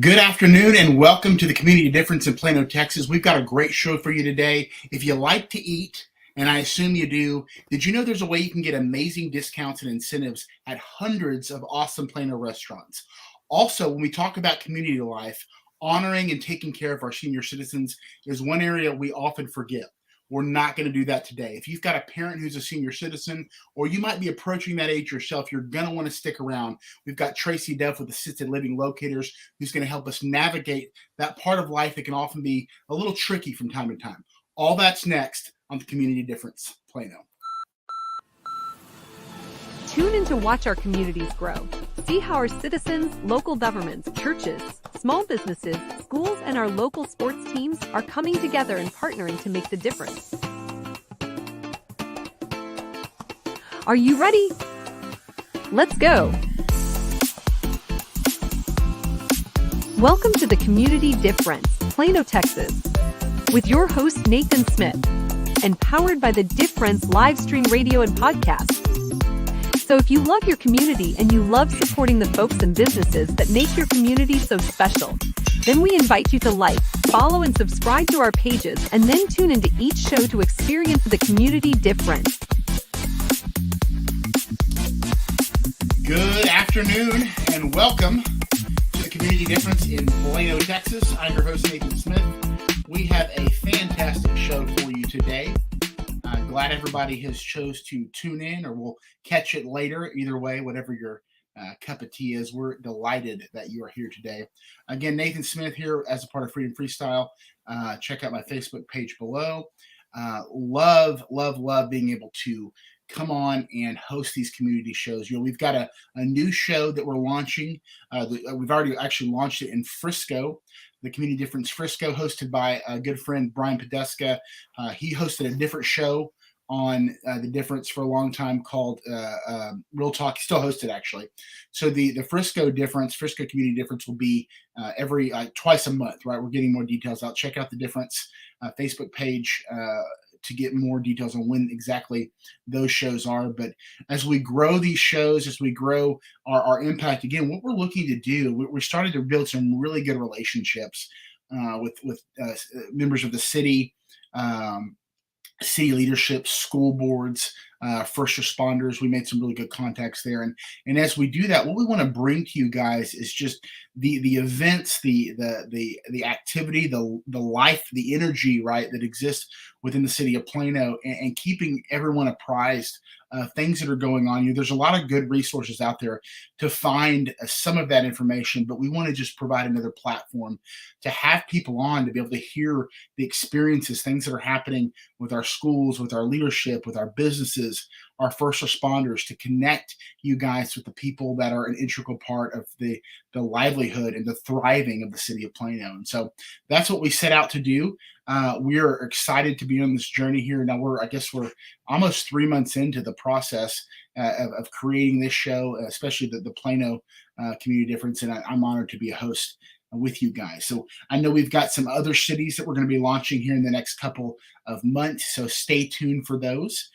Good afternoon and welcome to the Community Difference in Plano, Texas. We've got a great show for you today. If you like to eat, and I assume you do, did you know there's a way you can get amazing discounts and incentives at hundreds of awesome Plano restaurants? Also, when we talk about community life, honoring and taking care of our senior citizens is one area we often forget. We're not going to do that today. If you've got a parent who's a senior citizen, or you might be approaching that age yourself, you're going to want to stick around. We've got Tracy Duff with Assisted Living Locators, who's going to help us navigate that part of life that can often be a little tricky from time to time. All that's next on the Community Difference Plano. Tune in to watch our communities grow. See how our citizens, local governments, churches, small businesses, schools, and our local sports teams are coming together and partnering to make the difference. Are you ready? Let's go. Welcome to the Community Difference, Plano, Texas, with your host, Nathan Smith, and powered by the Difference live stream radio and podcast. So if you love your community and you love supporting the folks and businesses that make your community so special, then we invite you to like, follow, and subscribe to our pages, and then tune into each show to experience the community difference. Good afternoon and welcome to the Community Difference in Plano, Texas. I'm your host, Nathan Smith. We have a fantastic show for you today. Glad everybody has chose to tune in, or we'll catch it later. Either way, whatever your cup of tea is, we're delighted that you are here today. Again, Nathan Smith here as a part of Freedom Freestyle. Check out my Facebook page below. Love being able to come on and host these community shows. You know, we've got a new show that we're launching. We've already actually launched it in Frisco, the Community Difference Frisco, hosted by a good friend, Brian Podeska. He hosted a different show on the Difference for a long time called Real Talk. He still hosted, actually. So the Frisco Community Difference will be every twice a month, right? We're getting more details out. Check out the Difference Facebook page to get more details on when exactly those shows are. But as we grow these shows, as we grow our impact, again, what we're looking to do, we're starting to build some really good relationships with members of the city, city leadership, school boards, first responders. We made some really good contacts there. And as we do that, what we want to bring to you guys is just the events, the activity, the life, the energy, right, that exists within the city of Plano, and keeping everyone apprised of things that are going on. There's a lot of good resources out there to find some of that information, but we want to just provide another platform to have people on to be able to hear the experiences, things that are happening with our schools, with our leadership, with our businesses, our first responders, to connect you guys with the people that are an integral part of the livelihood and the thriving of the city of Plano. And so that's what we set out to do. We are excited to be on this journey here. Now we're almost 3 months into the process of creating this show, especially the Plano Community Difference. And I'm honored to be a host with you guys. So I know we've got some other cities that we're going to be launching here in the next couple of months. So stay tuned for those.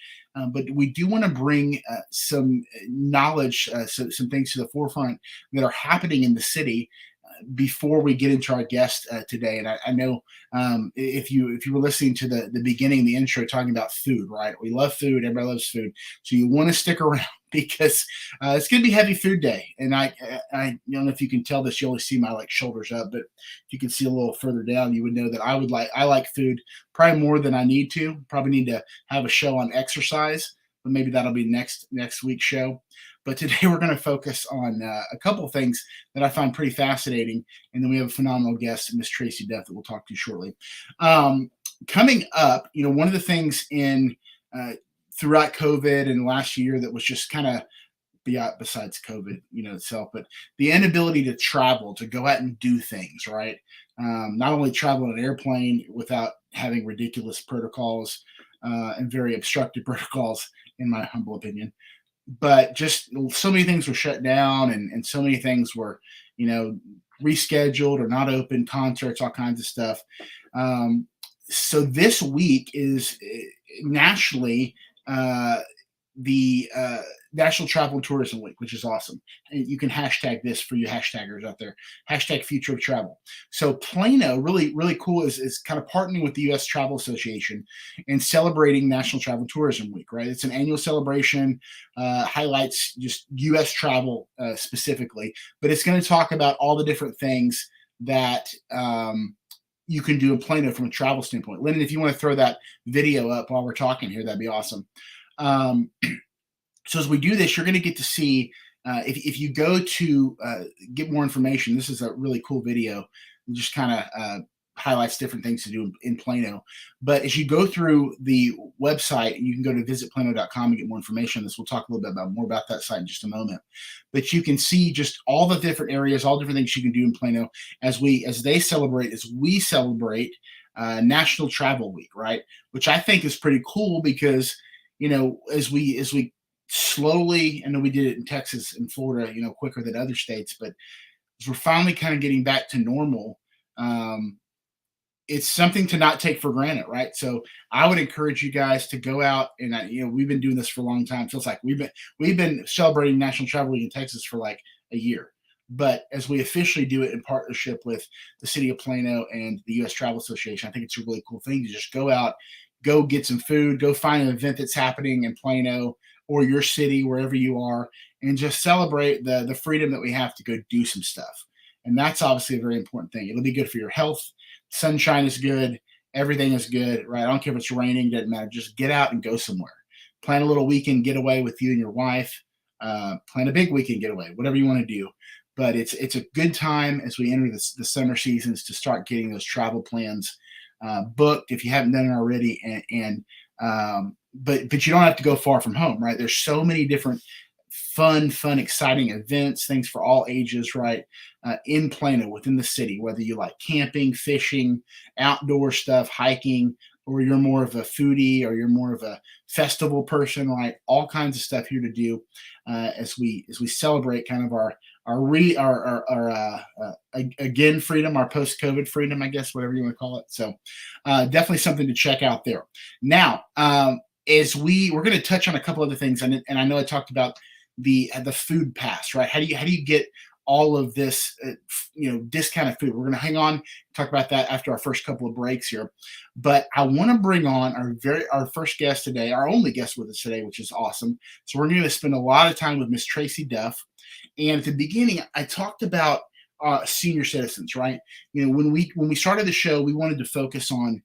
But we do want to bring some knowledge, some things to the forefront that are happening in the city before we get into our guest today. And I know if you were listening to the beginning, the intro, talking about food, right? We love food. Everybody loves food. So you want to stick around because it's going to be heavy food day. And I don't know if you can tell this, you only see my shoulders up, but if you can see a little further down, you would know that I like food probably more than I need to. Probably need to have a show on exercise, but maybe that'll be next week's show. But today we're going to focus on a couple of things that I find pretty fascinating. And then we have a phenomenal guest, Miss Tracy Duff, that we'll talk to shortly. Coming up, one of the things throughout COVID and last year that was just kind of besides COVID, itself, but the inability to travel, to go out and do things, right? Not only travel on an airplane without having ridiculous protocols and very obstructive protocols, in my humble opinion, but just so many things were shut down and so many things were, rescheduled or not open, concerts, all kinds of stuff. So this week is nationally the National Travel and Tourism Week, which is awesome. And you can hashtag this for you hashtaggers out there. Hashtag Future of Travel. So Plano, really, really cool, is kind of partnering with the U.S. Travel Association and celebrating National Travel and Tourism Week, right? It's an annual celebration, highlights just U.S. travel specifically, but it's going to talk about all the different things that you can do in Plano from a travel standpoint. Lyndon, if you want to throw that video up while we're talking here, that'd be awesome. So as we do this, you're going to get to see, if you go to get more information, this is a really cool video. It just kind of highlights different things to do in Plano. But as you go through the website, you can go to visitplano.com and get more information on this. We'll talk a little bit more about that site in just a moment. But you can see just all the different areas, all different things you can do in Plano as we celebrate National Travel Week, right? Which I think is pretty cool because, as we slowly, I know we did it in Texas and Florida, quicker than other states, but as we're finally kind of getting back to normal, it's something to not take for granted, right? So I would encourage you guys to go out and, we've been doing this for a long time. It feels like we've been celebrating National Travel Week in Texas for like a year. But as we officially do it in partnership with the city of Plano and the U.S. Travel Association, I think it's a really cool thing to just go out, go get some food, go find an event that's happening in Plano or your city, wherever you are, and just celebrate the freedom that we have to go do some stuff. And that's obviously a very important thing. It'll be good for your health. Sunshine is good. Everything is good, right? I don't care if it's raining, doesn't matter. Just get out and go somewhere. Plan a little weekend getaway with you and your wife. Plan a big weekend getaway, whatever you want to do. But it's a good time as we enter the summer seasons to start getting those travel plans booked if you haven't done it already. But you don't have to go far from home, right? There's so many different fun, exciting events, things for all ages, right? In Plano, within the city, whether you like camping, fishing, outdoor stuff, hiking, or you're more of a foodie or you're more of a festival person, right? All kinds of stuff here to do as we celebrate kind of our again freedom, our post-COVID freedom, I guess, whatever you want to call it. So definitely something to check out there. Now, as we're going to touch on a couple other things, and I know I talked about the food pass, right? How do you get all of this, discounted food? We're going to hang on, talk about that after our first couple of breaks here. But I want to bring on our first guest today, our only guest with us today, which is awesome. So we're going to spend a lot of time with Miss Tracy Duff. And at the beginning, I talked about senior citizens, right? When we started the show, we wanted to focus on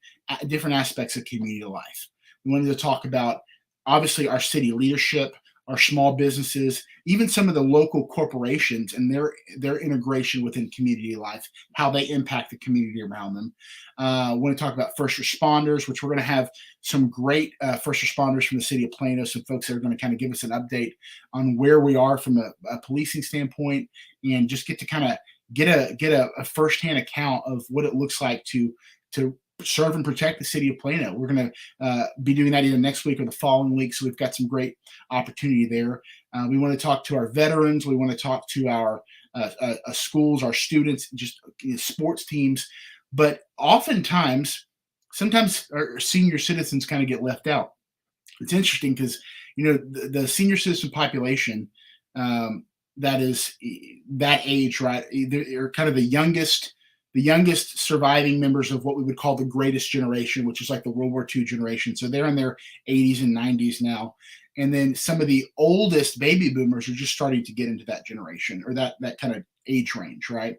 different aspects of community life. We wanted to talk about, obviously, our city leadership, our small businesses, even some of the local corporations and their integration within community life, how they impact the community around them. I want to talk about first responders, which we're going to have some great first responders from the city of Plano, some folks that are going to kind of give us an update on where we are from a policing standpoint, and just get to kind of get a firsthand account of what it looks like to serve and protect the city of Plano. We're going to be doing that either next week or the following week. So we've got some great opportunity there. We want to talk to our veterans. We want to talk to our schools, our students, just sports teams. But sometimes our senior citizens kind of get left out. It's interesting because, the senior citizen population that is that age, right? They're kind of the youngest surviving members of what we would call the greatest generation, which is like the World War II generation. So they're in their 80s and 90s now. And then some of the oldest baby boomers are just starting to get into that generation or that kind of age range, right?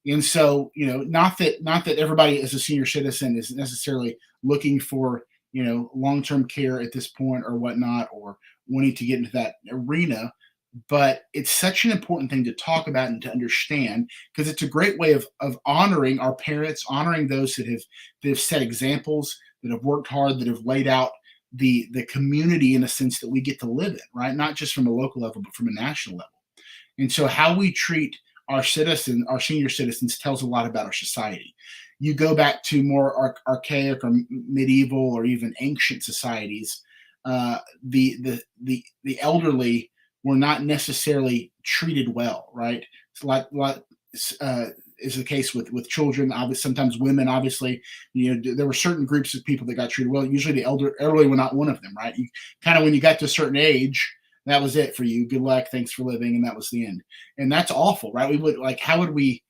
And so, not that everybody as a senior citizen is necessarily looking for, long-term care at this point or whatnot, or wanting to get into that arena. But it's such an important thing to talk about and to understand, because it's a great way of honoring our parents, honoring those that have set examples, that have worked hard, that have laid out the community in a sense that we get to live in, right? Not just from a local level, but from a national level. And so how we treat our senior citizens tells a lot about our society. You go back to more archaic or medieval or even ancient societies, the elderly were not necessarily treated well, right? It's like is the case with children. Obviously, sometimes women. Obviously, there were certain groups of people that got treated well. Usually, the elderly were not one of them, right? You kind of, when you got to a certain age, that was it for you. Good luck, thanks for living, and that was the end. And that's awful, right? We would like, how would we?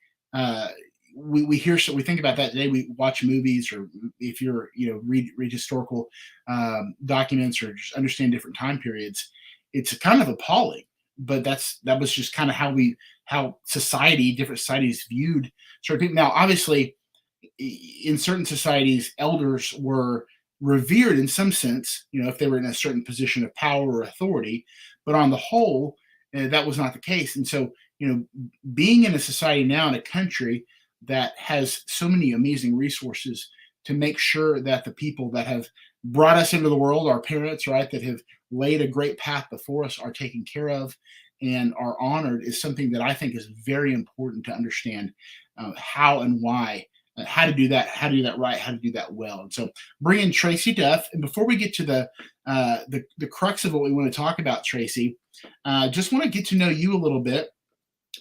We hear, so we think about that today. We watch movies, or if you're read historical documents, or just understand different time periods. It's kind of appalling, but that was just kind of how different societies viewed certain people. Now, obviously, in certain societies, elders were revered in some sense, if they were in a certain position of power or authority. But on the whole, that was not the case. And so, being in a society now, in a country that has so many amazing resources to make sure that the people that have brought us into the world, our parents, right, that have laid a great path before us, are taken care of and are honored, is something that I think is very important to understand how and why, how to do that right, how to do that well. And so bring in Tracy Duff. And before we get to the crux of what we want to talk about, Tracy, just want to get to know you a little bit,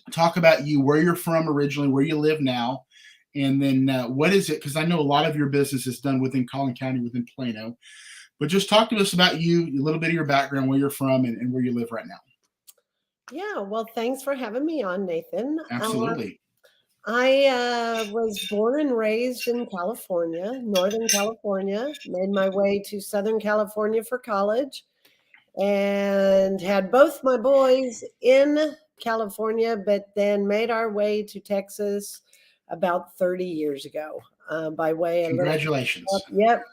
talk about you, where you're from originally, where you live now, and then what is it? Because I know a lot of your business is done within Collin County, within Plano. But just talk to us about you, a little bit of your background, where you're from, and where you live right now. Yeah, well, thanks for having me on, Nathan. Absolutely. I was born and raised in California, Northern California, made my way to Southern California for college, and had both my boys in California, but then made our way to Texas about 30 years ago by way of. Congratulations. Yep.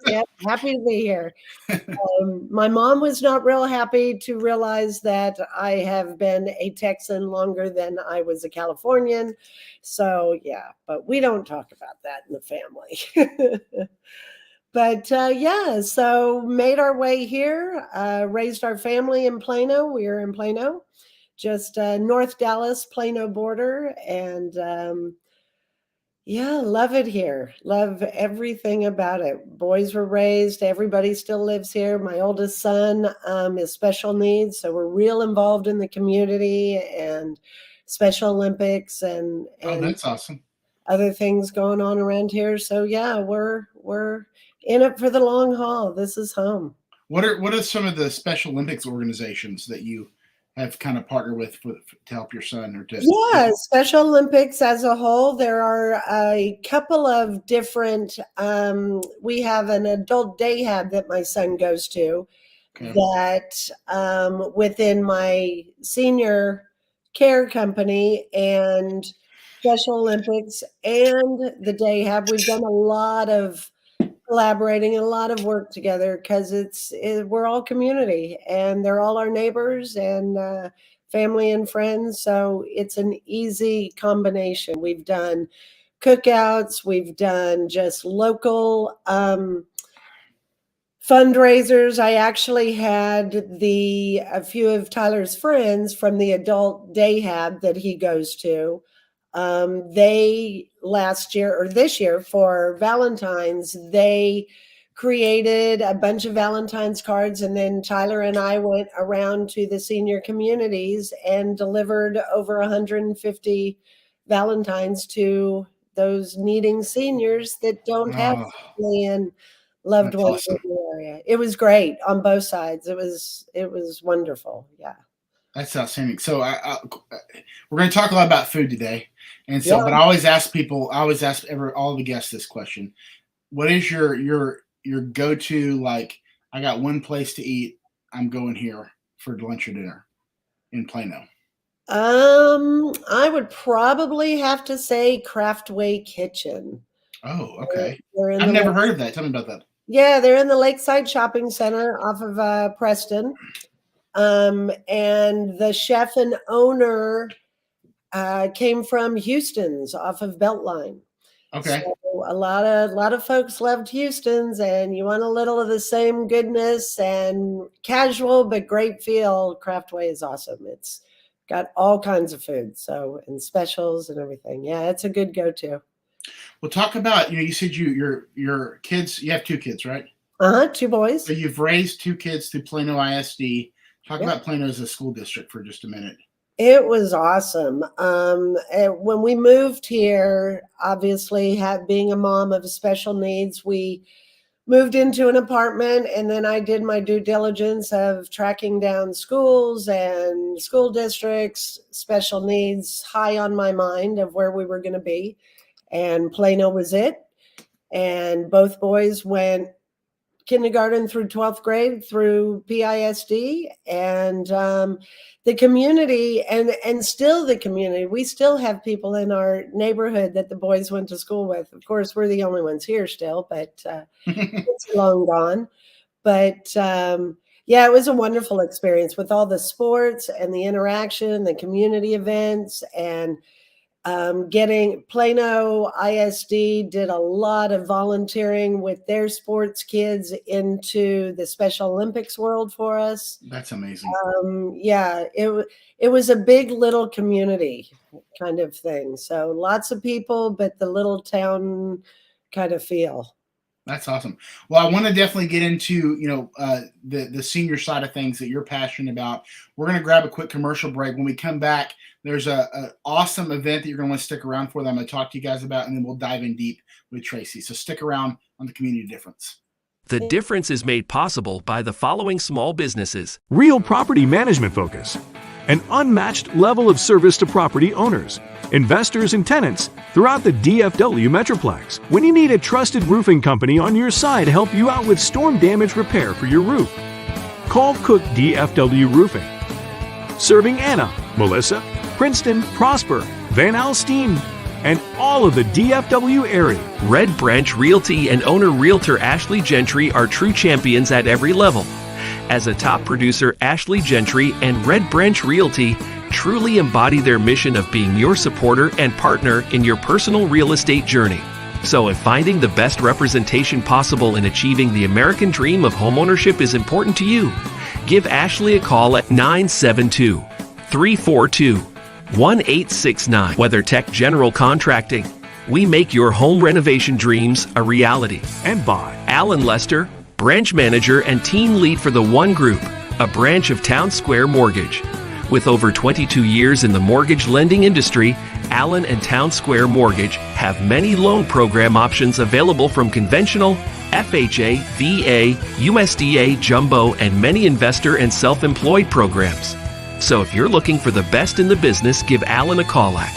Happy to be here. My mom was not real happy to realize that I have been a Texan longer than I was a Californian. So, yeah, but we don't talk about that in the family. But so made our way here, raised our family in Plano. We are in Plano, just North Dallas, Plano border. And love it here. Love everything about it. Boys were raised. Everybody still lives here. My oldest son is special needs, so we're real involved in the community and Special Olympics and that's awesome. Other things going on around here. So yeah, we're in it for the long haul. This is home. What are some of the Special Olympics organizations that you have kind of partnered with to help your son, or to? Special Olympics as a whole, there are a couple of different, we have an adult day hab that my son goes to, that within my senior care company and Special Olympics and the day hab, we've done a lot of collaborating and a lot of work together, because we're all community and they're all our neighbors and family and friends. So it's an easy combination. We've done cookouts, we've done just local fundraisers. I actually had a few of Tyler's friends from the adult day hab that he goes to. They last year or this year for Valentine's, they created a bunch of Valentine's cards, and then Tyler and I went around to the senior communities and delivered over 150 Valentines to those needing seniors that don't have family and loved ones in the area. It was great on both sides. It was wonderful. Yeah. That's outstanding. So we're going to talk a lot about food today. And so, but I always ask all the guests this question. What is your go-to, like, I got one place to eat, I'm going here for lunch or dinner in Plano? I would probably have to say Craftway Kitchen. Oh, okay. I've never heard of that. Tell me about that. Yeah, they're in the Lakeside Shopping Center off of Preston. And the chef and owner came from Houston's off of Beltline. Okay. So a lot of folks loved Houston's, and you want a little of the same goodness and casual but great feel. Craftway is awesome. It's got all kinds of food, and specials and everything. Yeah, it's a good go-to. Well, talk about, you said your kids, you have 2 kids, right? 2 boys. So you've raised 2 kids through Plano ISD. Talk about Plano as a school district for just a minute. It was awesome. And when we moved here, obviously, being a mom of special needs, we moved into an apartment, and then I did my due diligence of tracking down schools and school districts, special needs, high on my mind of where we were going to be. And Plano was it. And both boys went kindergarten through 12th grade through PISD, and the community and still the community. We still have people in our neighborhood that the boys went to school with. Of course, we're the only ones here still, but it's long gone. But yeah, it was a wonderful experience with all the sports and the interaction, the community events, and getting Plano ISD did a lot of volunteering with their sports kids into the Special Olympics world for us. That's amazing. Yeah, it was a big little community kind of thing. So lots of people, but the little town kind of feel. That's awesome. Well, I want to definitely get into, the senior side of things that you're passionate about. We're going to grab a quick commercial break. When we come back, there's an awesome event that you're going to want to stick around for that I'm going to talk to you guys about, and then we'll dive in deep with Tracy. So stick around on the Community Difference. The difference is made possible by the following small businesses. Real property management focus. An unmatched level of service to property owners, investors, and tenants throughout the DFW Metroplex. When you need a trusted roofing company on your side to help you out with storm damage repair for your roof, call Cook DFW Roofing. Serving Anna, Melissa, Princeton, Prosper, Van Alstyne, and all of the DFW area. Red Branch Realty and owner realtor Ashley Gentry are true champions at every level. As a top producer, Ashley Gentry and Red Branch Realty truly embody their mission of being your supporter and partner in your personal real estate journey. So if finding the best representation possible in achieving the American dream of homeownership is important to you, give Ashley a call at 972-342-1869. WeatherTech General Contracting. We make your home renovation dreams a reality. And by Alan Lester, branch manager and team lead for the One Group, a branch of Town Square Mortgage. With over 22 years in the mortgage lending industry, Allen and Town Square Mortgage have many loan program options available from conventional, FHA, VA, USDA, jumbo, and many investor and self-employed programs. So if you're looking for the best in the business, give Allen a call at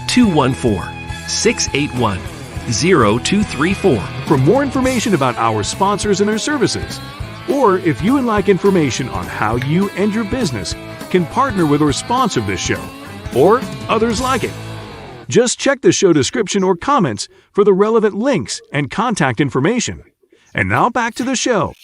214-681-0234. For more information about our sponsors and their services, or if you would like information on how you and your business can partner with or sponsor this show, or others like it, just check the show description or comments for the relevant links and contact information. And now back to the show.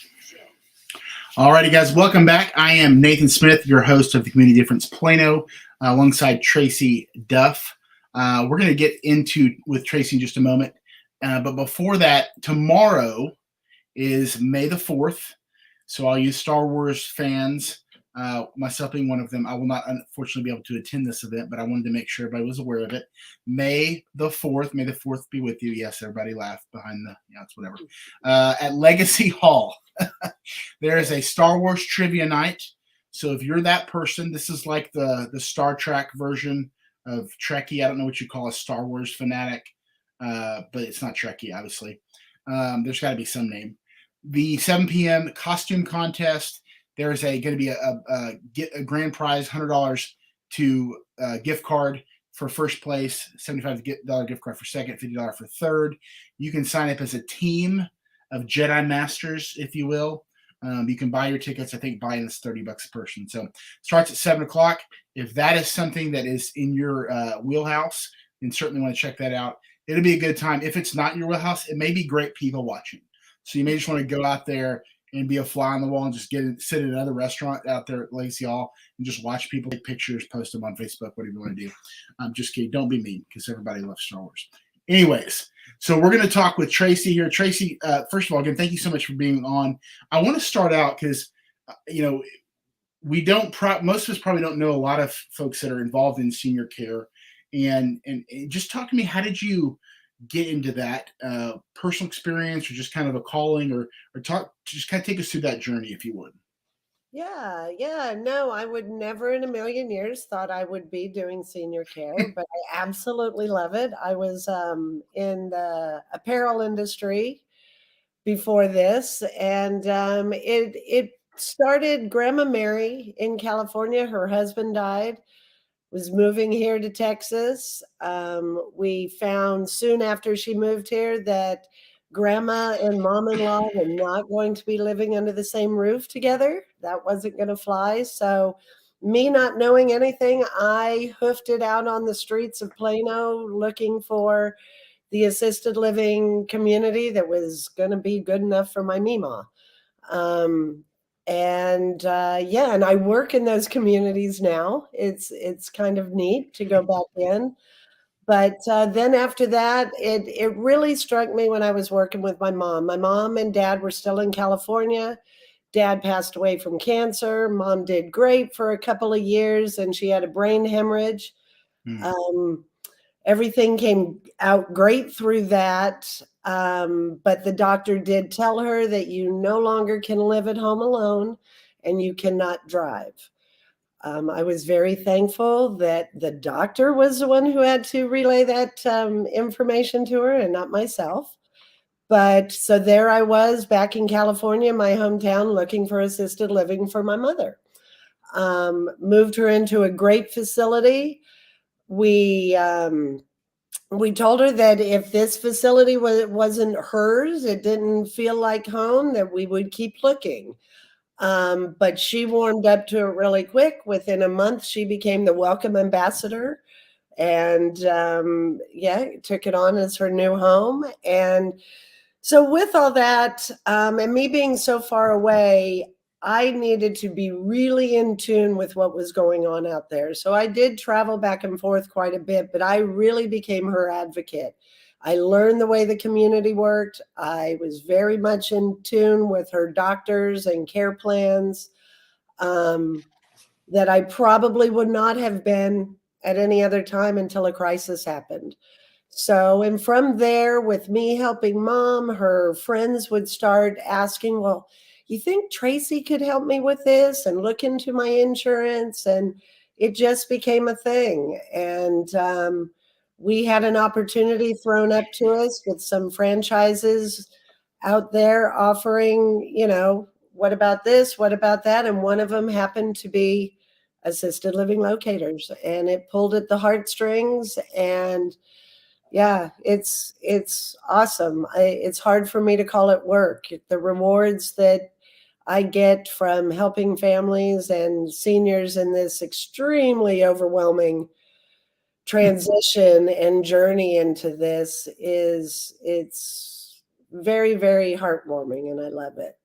Alrighty, guys, welcome back. I am Nathan Smith, your host of the Community Difference Plano, alongside Tracy Duff. We're going to get into with Tracy in just a moment. But before that, tomorrow is May the 4th. So all you Star Wars fans, myself being one of them, I will not unfortunately be able to attend this event, but I wanted to make sure everybody was aware of it. May the 4th be with you. Yes, everybody laughed behind it's whatever. At Legacy Hall, there is a Star Wars trivia night. So if you're that person, this is like the Star Trek version of Trekkie. I don't know what you call a Star Wars fanatic. But it's not Trekkie, obviously. There's got to be some name. The 7 p.m. costume contest. There's going to be a grand prize, $100 to gift card for first place, $75 gift card for second, $50 for third. You can sign up as a team of Jedi Masters, if you will. You can buy your tickets. I think buying is $30 a person. So starts at 7 o'clock. If that is something that is in your wheelhouse, then certainly want to check that out. It'll be a good time. If it's not your wheelhouse, it may be great people watching. So you may just want to go out there and be a fly on the wall and just sit at another restaurant out there at Legacy Hall and just watch people take pictures, post them on Facebook, whatever you want to do. I'm just kidding. Don't be mean because everybody loves Star Wars. Anyways, so we're going to talk with Tracy here. Tracy, first of all, again, thank you so much for being on. I want to start out because, we don't most of us probably don't know a lot of folks that are involved in senior care. And just talk to me, how did you get into that personal experience or just kind of a calling or just kind of take us through that journey, if you would? Yeah. No, I would never in a million years thought I would be doing senior care, but I absolutely love it. I was in the apparel industry before this, and it started. Grandma Mary in California, her husband died, was moving here to Texas. We found soon after she moved here that grandma and mom-in-law were not going to be living under the same roof together. That wasn't going to fly. So me not knowing anything, I hoofed it out on the streets of Plano looking for the assisted living community that was going to be good enough for my Mima. Um, and I work in those communities now. It's kind of neat to go back in. But then after that, it really struck me when I was working with my mom. My mom and dad were still in California. Dad passed away from cancer. Mom did great for a couple of years, and she had a brain hemorrhage. Mm. Everything came out great through that. But the doctor did tell her that you no longer can live at home alone and you cannot drive. I was very thankful that the doctor was the one who had to relay that information to her and not myself. But so there I was back in California, my hometown, looking for assisted living for my mother. Moved her into a great facility. We told her that if this facility wasn't hers, it didn't feel like home, that we would keep looking. But she warmed up to it really quick. Within a month, she became the welcome ambassador, and took it on as her new home. And so with all that, and me being so far away, I needed to be really in tune with what was going on out there. So I did travel back and forth quite a bit, but I really became her advocate. I learned the way the community worked. I was very much in tune with her doctors and care plans, that I probably would not have been at any other time until a crisis happened. So, and from there, with me helping mom, her friends would start asking, well, you think Tracy could help me with this and look into my insurance? And it just became a thing. And we had an opportunity thrown up to us with some franchises out there offering, what about this? What about that? And one of them happened to be assisted living locators, and it pulled at the heartstrings. And yeah, it's awesome. It's hard for me to call it work. The rewards that I get from helping families and seniors in this extremely overwhelming transition and journey into this it's very, very heartwarming, and I love it.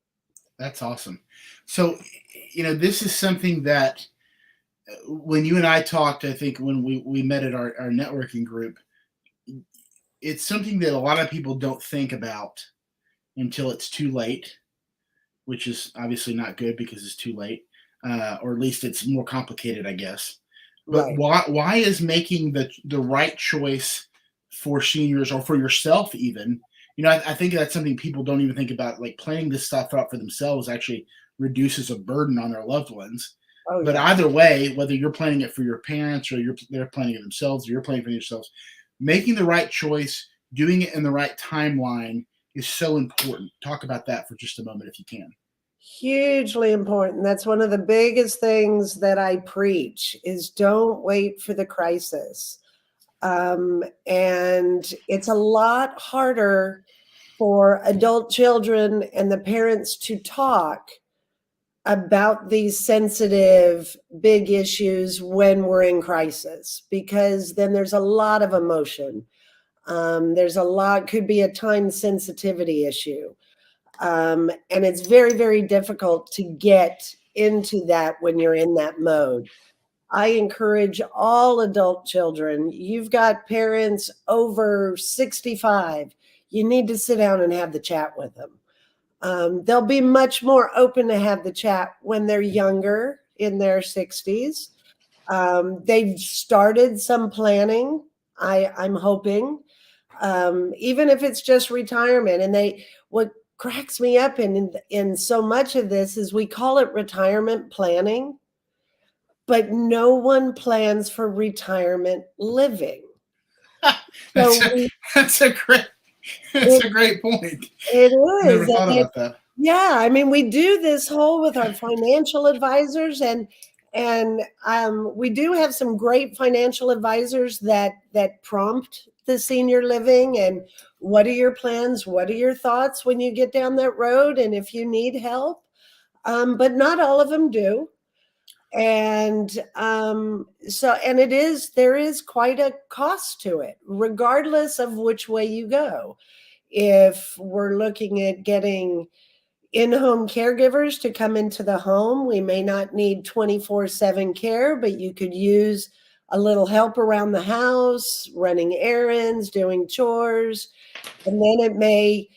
That's awesome. So, this is something that when you and I talked, I think when we met at our networking group, it's something that a lot of people don't think about until it's too late, which is obviously not good because it's too late, or at least it's more complicated, I guess. But Right. why is making the right choice for seniors or for yourself even? I think that's something people don't even think about. Like planning this stuff out for themselves actually reduces a burden on their loved ones. Oh, But yeah. either way, whether you're planning it for your parents or they're planning it themselves or you're planning for yourselves, making the right choice, doing it in the right timeline is so important. Talk about that for just a moment if you can. Hugely important. That's one of the biggest things that I preach is don't wait for the crisis. And it's a lot harder for adult children and the parents to talk about these sensitive, big issues when we're in crisis, because then there's a lot of emotion. There's a lot, could be a time sensitivity issue. And it's very, very difficult to get into that when you're in that mode. I encourage all adult children, you've got parents over 65, you need to sit down and have the chat with them. They'll be much more open to have the chat when they're younger, in their 60s. They've started some planning, I'm hoping, even if it's just retirement. And what cracks me up in so much of this is we call it retirement planning, but no one plans for retirement living. That's So that's a great it, a great point. it Never is. thought about that. Yeah, I mean, we do this whole with our financial advisors, and we do have some great financial advisors that prompt the senior living and what are your plans, what are your thoughts when you get down that road, and if you need help. But not all of them do, and there is quite a cost to it, regardless of which way you go. If we're looking at getting in-home caregivers to come into the home, we may not need 24/7 care, but you could use a little help around the house, running errands, doing chores. And then it may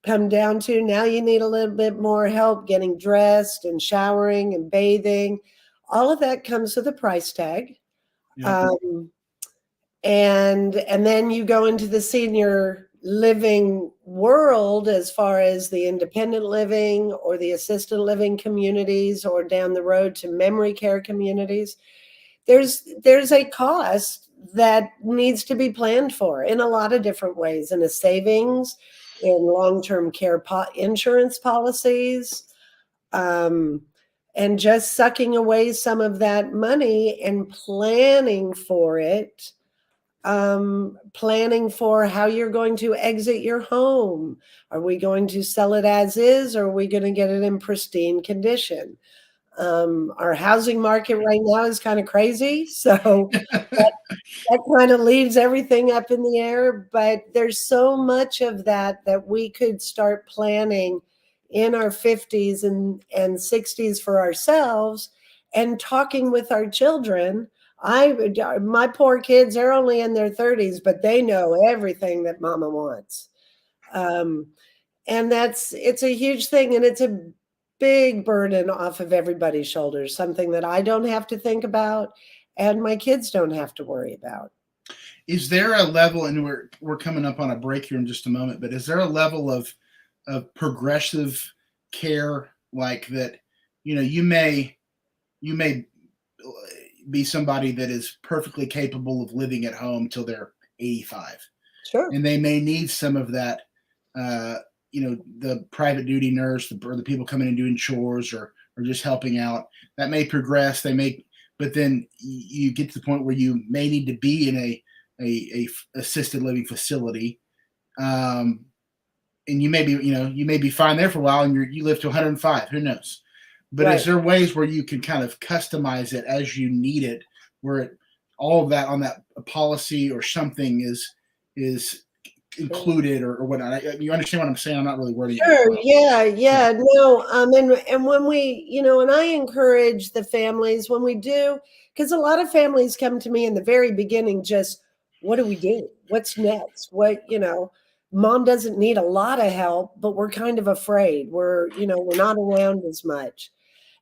come down to now you need a little bit more help getting dressed and showering and bathing. All of that comes with a price tag. Yeah. And then you go into the senior living world as far as the independent living or the assisted living communities, or down the road to memory care communities. There's a cost that needs to be planned for in a lot of different ways, in a savings, in long-term care insurance policies, and just sucking away some of that money and planning for it. Planning for how you're going to exit your home. Are we going to sell it as is, or are we going to get it in pristine condition? Our housing market right now is kind of crazy, so that kind of leaves everything up in the air. But there's so much of that we could start planning in our 50s and 60s for ourselves, and talking with our children. My poor kids, they're only in their 30s, but they know everything that mama wants. And it's a huge thing, and it's a big burden off of everybody's shoulders, something that I don't have to think about and my kids don't have to worry about. Is there a level, and we're coming up on a break here in just a moment, but is there a level of progressive care like that? You may be somebody that is perfectly capable of living at home till they're 85. Sure. And they may need some of that, the private duty nurse, or the people coming and doing chores, or just helping out. That may progress. But then you get to the point where you may need to be in a assisted living facility. And you may be fine there for a while, and you live to 105, who knows? But Right. Is there ways where you can kind of customize it as you need it, where all of that on that policy or something is included, or whatnot? You understand what I'm saying? I'm not really wording it Sure. well. Yeah. No. And when we, and I encourage the families when we do, because a lot of families come to me in the very beginning, just, what do we do? What's next? Mom doesn't need a lot of help, but we're kind of afraid. We're not around as much.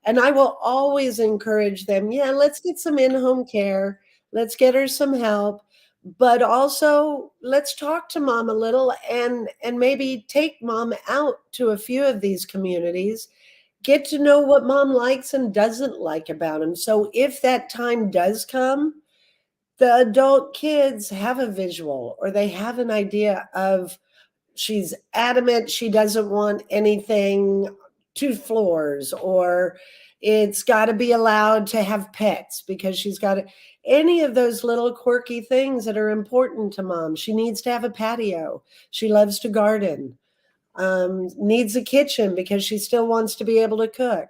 And I will always encourage them, let's get some in-home care. Let's get her some help. But also, let's talk to mom a little, and maybe take mom out to a few of these communities. Get to know what mom likes and doesn't like about them. So if that time does come, the adult kids have a visual, or they have an idea of, she's adamant she doesn't want anything 2 floors, or it's got to be allowed to have pets because she's got any of those little quirky things that are important to mom. She needs to have a patio. She loves to garden, needs a kitchen because she still wants to be able to cook.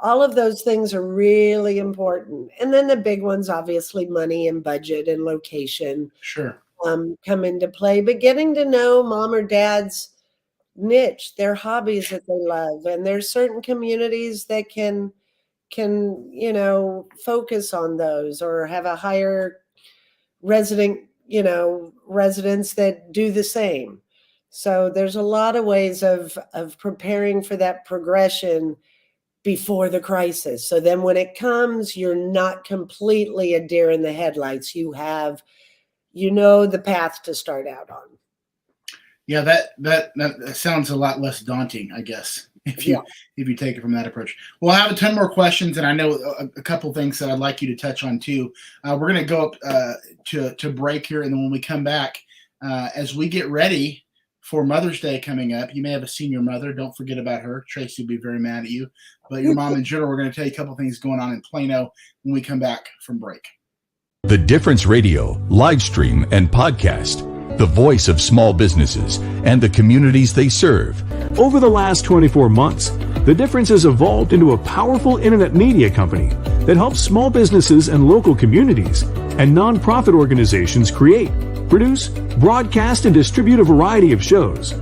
All of those things are really important. And then the big ones, obviously, money and budget and location. Sure. Come into play. But getting to know mom or dad's niche, their hobbies that they love, and there's certain communities that can focus on those, or have a higher residents that do the same. So there's a lot of ways of preparing for that progression before the crisis. So then when it comes, you're not completely a deer in the headlights. You have the path to start out on. Yeah, that sounds a lot less daunting, I guess, if you take it from that approach. Well, I have a ton more questions, and I know a couple things that I'd like you to touch on too. We're going to go up to break here, and then when we come back, as we get ready for Mother's Day coming up, you may have a senior mother. Don't forget about her. Tracy will be very mad at you, but your mom in general. We're going to tell you a couple things going on in Plano when we come back from break. The Difference Radio, live stream, and podcast. The voice of small businesses and the communities they serve. Over the last 24 months, The Difference has evolved into a powerful internet media company that helps small businesses and local communities and nonprofit organizations create, produce, broadcast, and distribute a variety of shows,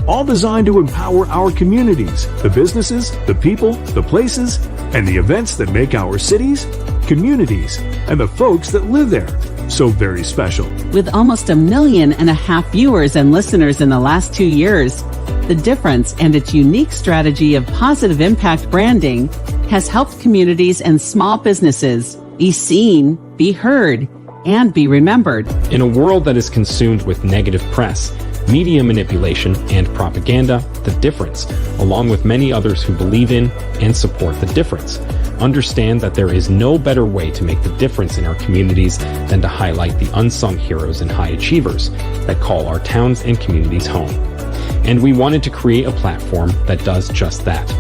all designed to empower our communities, the businesses, the people, the places, and the events that make our cities, communities, and the folks that live there so very special. With almost 1.5 million viewers and listeners in the last 2 years, The Difference and its unique strategy of positive impact branding has helped communities and small businesses be seen, be heard, and be remembered. In a world that is consumed with negative press, media manipulation, and propaganda, The Difference, along with many others who believe in and support The Difference, understand that there is no better way to make the difference in our communities than to highlight the unsung heroes and high achievers that call our towns and communities home. And we wanted to create a platform that does just that.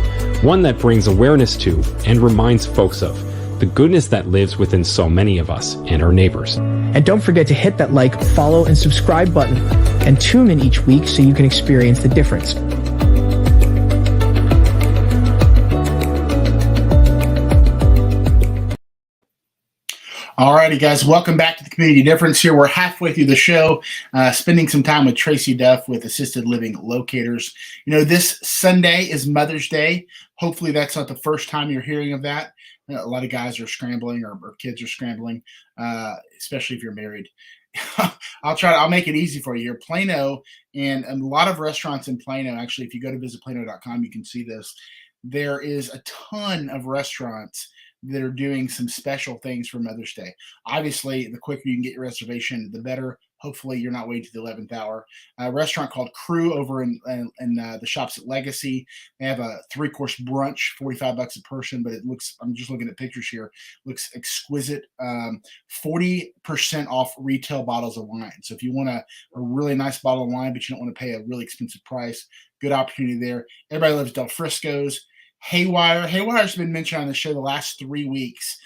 One that brings awareness to and reminds folks of the goodness that lives within so many of us and our neighbors. And don't forget to hit that like, follow, and subscribe button and tune in each week so you can experience the difference. Alrighty, guys, welcome back to the Community Difference. Here we're halfway through the show, spending some time with Tracy Duff with Assisted Living Locators. You know, this Sunday is Mother's Day. Hopefully that's not the first time you're hearing of that. A lot of guys are scrambling or kids are scrambling, especially if you're married. I'll make it easy for you here. Plano and a lot of restaurants in Plano, actually, if you go to visitplano.com, you can see this. There is a ton of restaurants that are doing some special things for Mother's Day. Obviously, the quicker you can get your reservation, the better. Hopefully, you're not waiting to the 11th hour. A restaurant called Crew over in the shops at Legacy. They have a 3-course brunch, $45 a person, but it looks, I'm just looking at pictures here, looks exquisite. 40% off retail bottles of wine. So if you want a really nice bottle of wine, but you don't want to pay a really expensive price, good opportunity there. Everybody loves Del Frisco's. Haywire's been mentioned on the show the last 3 weeks.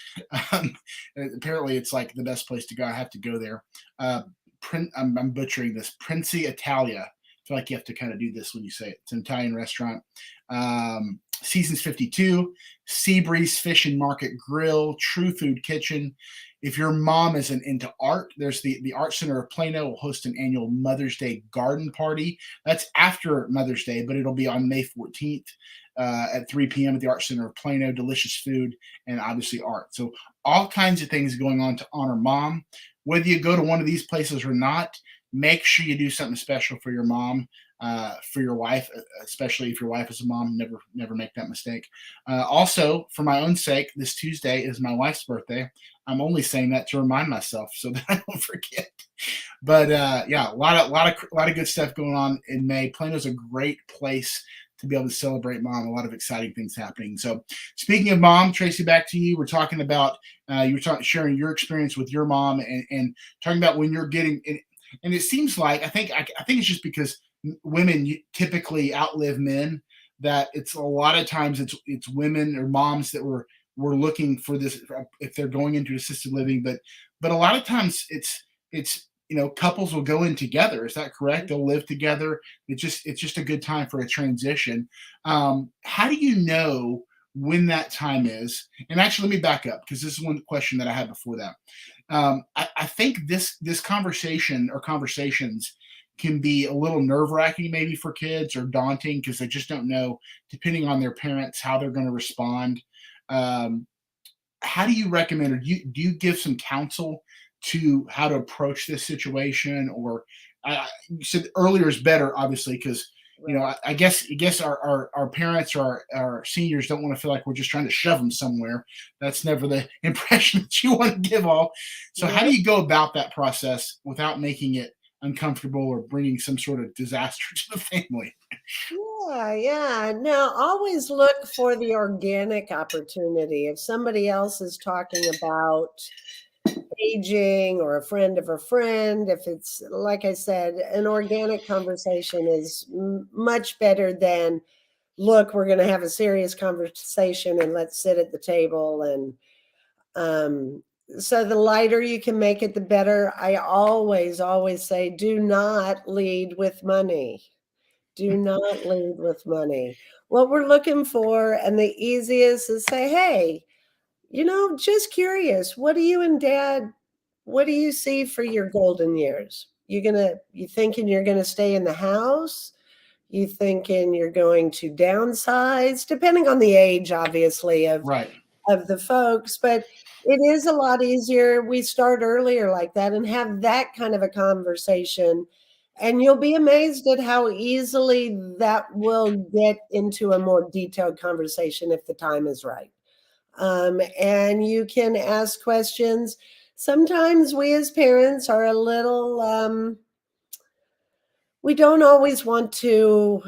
Apparently, it's like the best place to go. I have to go there. I'm butchering this. Princi Italia. I feel like you have to kind of do this when you say it. It's an Italian restaurant. Seasons 52, Seabreeze Fish and Market Grill, True Food Kitchen. If your mom is into art, there's the Art Center of Plano will host an annual Mother's Day garden party. That's after Mother's Day, but it'll be on May 14th at 3 p.m. at the Art Center of Plano. Delicious food and obviously art. So all kinds of things going on to honor mom. Whether you go to one of these places or not, make sure you do something special for your mom, for your wife, especially if your wife is a mom. Never make that mistake. Also, for my own sake, this Tuesday is my wife's birthday. I'm only saying that to remind myself so that I don't forget. But yeah, a lot of good stuff going on in May. Plano's a great place to be able to celebrate mom. A lot of exciting things happening. So speaking of mom, Tracy, back to you. We're talking about you were sharing your experience with your mom and talking about when you're getting and it seems like I think it's just because women typically outlive men, that it's a lot of times it's women or moms that were looking for this if they're going into assisted living, but a lot of times it's couples will go in together. Is that correct? They'll live together. It's just a good time for a transition. How do you know when that time is? And actually, let me back up because this is one question that I had before that. I think this conversation or conversations can be a little nerve-wracking maybe for kids or daunting because they just don't know, depending on their parents, how they're going to respond. How do you recommend, or do you give some counsel to how to approach this situation? Or you said earlier is better, obviously, because I guess our parents or our seniors don't want to feel like we're just trying to shove them somewhere. That's never the impression that you want to give off. So how do you go about that process without making it uncomfortable or bringing some sort of disaster to the family. Yeah. Now, always look for the organic opportunity. If somebody else is talking about aging or a friend of a friend, if it's, like I said, an organic conversation is much better than, look, we're going to have a serious conversation and let's sit at the table. And so the lighter you can make it, the better. I always say, do not lead with money. Do not lead with money. What we're looking for, and the easiest is say, hey, just curious, what do you and dad, what do you see for your golden years? You thinking you're gonna stay in the house? You thinking you're going to downsize? Depending on the age, obviously, of the folks, but it is a lot easier. We start earlier like that and have that kind of a conversation. And you'll be amazed at how easily that will get into a more detailed conversation if the time is right. And you can ask questions. Sometimes we as parents are a little, we don't always want to